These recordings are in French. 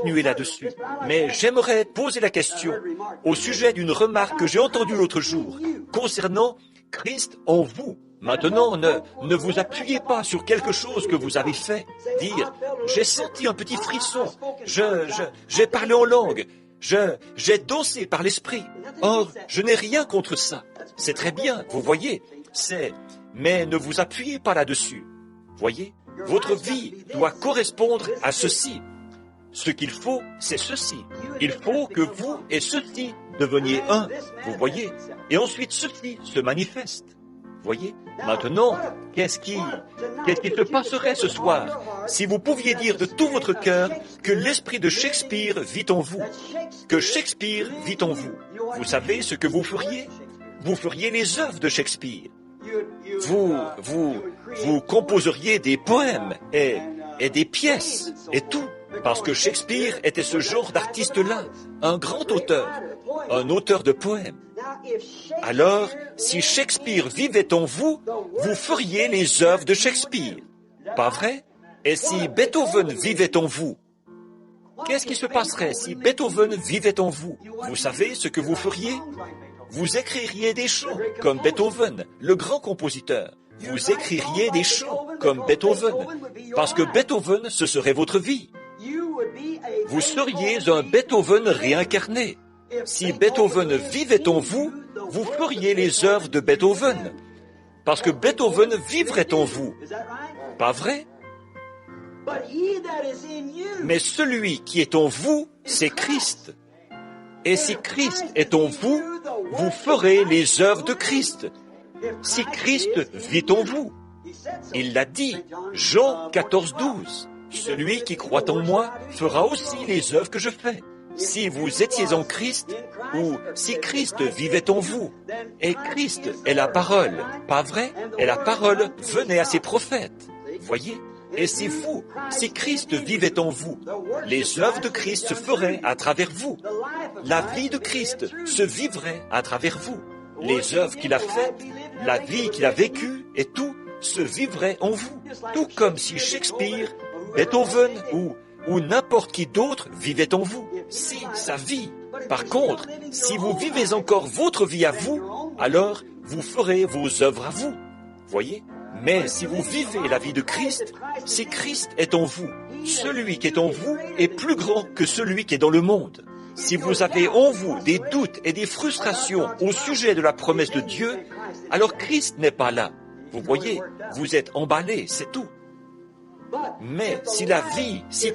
continuer là-dessus. Mais j'aimerais poser la question au sujet d'une remarque que j'ai entendue l'autre jour concernant Christ en vous. Maintenant, ne vous appuyez pas sur quelque chose que vous avez fait. Dire, j'ai senti un petit frisson, j'ai parlé en langue, j'ai dansé par l'esprit. Or, je n'ai rien contre ça. C'est très bien, vous voyez. Mais ne vous appuyez pas là-dessus. Voyez, votre vie doit correspondre à ceci. Ce qu'il faut, c'est ceci. Il faut que vous et ceci deveniez un, vous voyez. Et ensuite, ceci se manifeste. Voyez, maintenant, qu'est-ce qui se passerait ce soir si vous pouviez dire de tout votre cœur que l'esprit de Shakespeare vit en vous, que Shakespeare vit en vous? Vous savez ce que vous feriez? Vous feriez les œuvres de Shakespeare. Vous composeriez des poèmes et des pièces et tout, parce que Shakespeare était ce genre d'artiste-là, un grand auteur, un auteur de poèmes. Alors, si Shakespeare vivait en vous, vous feriez les œuvres de Shakespeare. Pas vrai? Et si Beethoven vivait en vous, qu'est-ce qui se passerait si Beethoven vivait en vous? Vous savez ce que vous feriez? Vous écririez des chants comme Beethoven, le grand compositeur. Vous écririez des chants comme Beethoven, parce que Beethoven, ce serait votre vie. Vous seriez un Beethoven réincarné. Si Beethoven vivait en vous, vous feriez les œuvres de Beethoven, parce que Beethoven vivrait en vous. Pas vrai? Mais celui qui est en vous, c'est Christ. Et si Christ est en vous, vous ferez les œuvres de Christ. Si Christ vit en vous, il l'a dit, Jean 14, 12. Celui qui croit en moi fera aussi les œuvres que je fais. Si vous étiez en Christ, ou si Christ vivait en vous, et Christ est la parole, pas vrai? Et la parole venait à ses prophètes. Voyez? Et si Christ vivait en vous, les œuvres de Christ se feraient à travers vous. La vie de Christ se vivrait à travers vous. Les œuvres qu'il a faites, la vie qu'il a vécue et tout se vivrait en vous. Tout comme si Shakespeare, Beethoven ou n'importe qui d'autre vivait en vous. Si sa vie. Par contre, si vous vivez encore votre vie à vous, alors vous ferez vos œuvres à vous. Voyez? Mais si vous vivez la vie de Christ, si Christ est en vous, celui qui est en vous est plus grand que celui qui est dans le monde. Si vous avez en vous des doutes et des frustrations au sujet de la promesse de Dieu, alors Christ n'est pas là. Vous voyez, vous êtes emballé, c'est tout. Mais si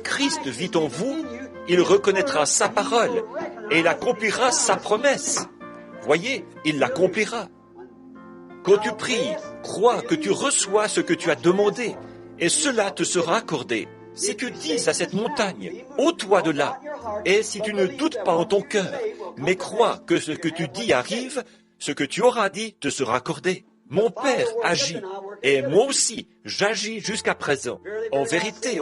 Christ vit en vous, il reconnaîtra sa parole et il accomplira sa promesse. Voyez, il l'accomplira. Quand tu pries, crois que tu reçois ce que tu as demandé, et cela te sera accordé. Si tu dis à cette montagne, ôte-toi de là, et si tu ne doutes pas en ton cœur, mais crois que ce que tu dis arrive, ce que tu auras dit te sera accordé. Mon Père agit, et moi aussi, j'agis jusqu'à présent. En vérité,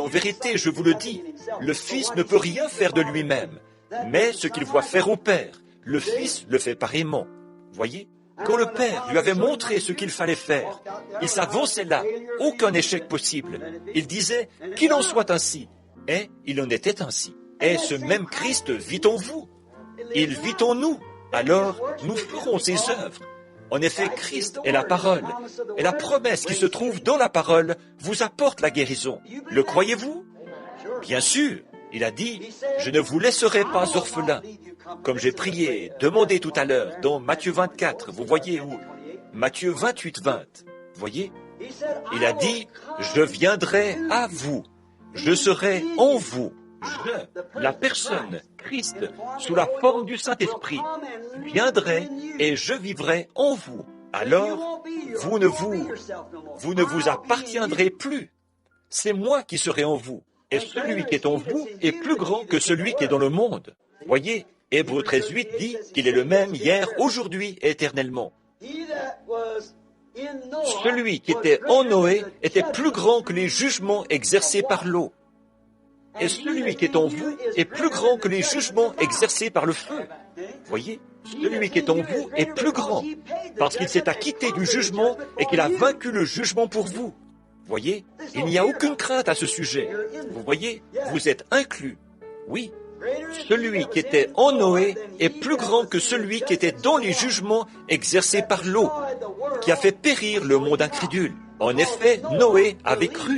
je vous le dis, le Fils ne peut rien faire de lui-même, mais ce qu'il voit faire au Père, le Fils le fait pareillement. Voyez? Quand le Père lui avait montré ce qu'il fallait faire, il s'avançait là, aucun échec possible. Il disait qu'il en soit ainsi, et il en était ainsi. Et ce même Christ vit en vous. Il vit en nous, alors nous ferons ses œuvres. En effet, Christ est la parole, et la promesse qui se trouve dans la parole vous apporte la guérison. Le croyez-vous? Bien sûr, il a dit, je ne vous laisserai pas orphelins. Comme j'ai prié, demandé tout à l'heure, dans Matthieu 24, vous voyez où? Matthieu 28, 20, voyez? Il a dit, je viendrai à vous, je serai en vous. La personne, Christ, sous la forme du Saint-Esprit, viendrai et je vivrai en vous. Alors, vous ne vous appartiendrez plus. C'est moi qui serai en vous. Et celui qui est en vous est plus grand que celui qui est dans le monde. Voyez, Hébreux 13.8 dit qu'il est le même hier, aujourd'hui et éternellement. Celui qui était en Noé était plus grand que les jugements exercés par l'eau. Et celui qui est en vous est plus grand que les jugements exercés par le feu. Voyez, celui qui est en vous est plus grand, parce qu'il s'est acquitté du jugement et qu'il a vaincu le jugement pour vous. Voyez, il n'y a aucune crainte à ce sujet. Vous voyez, vous êtes inclus. Oui, celui qui était en Noé est plus grand que celui qui était dans les jugements exercés par l'eau, qui a fait périr le monde incrédule. En effet, Noé avait cru.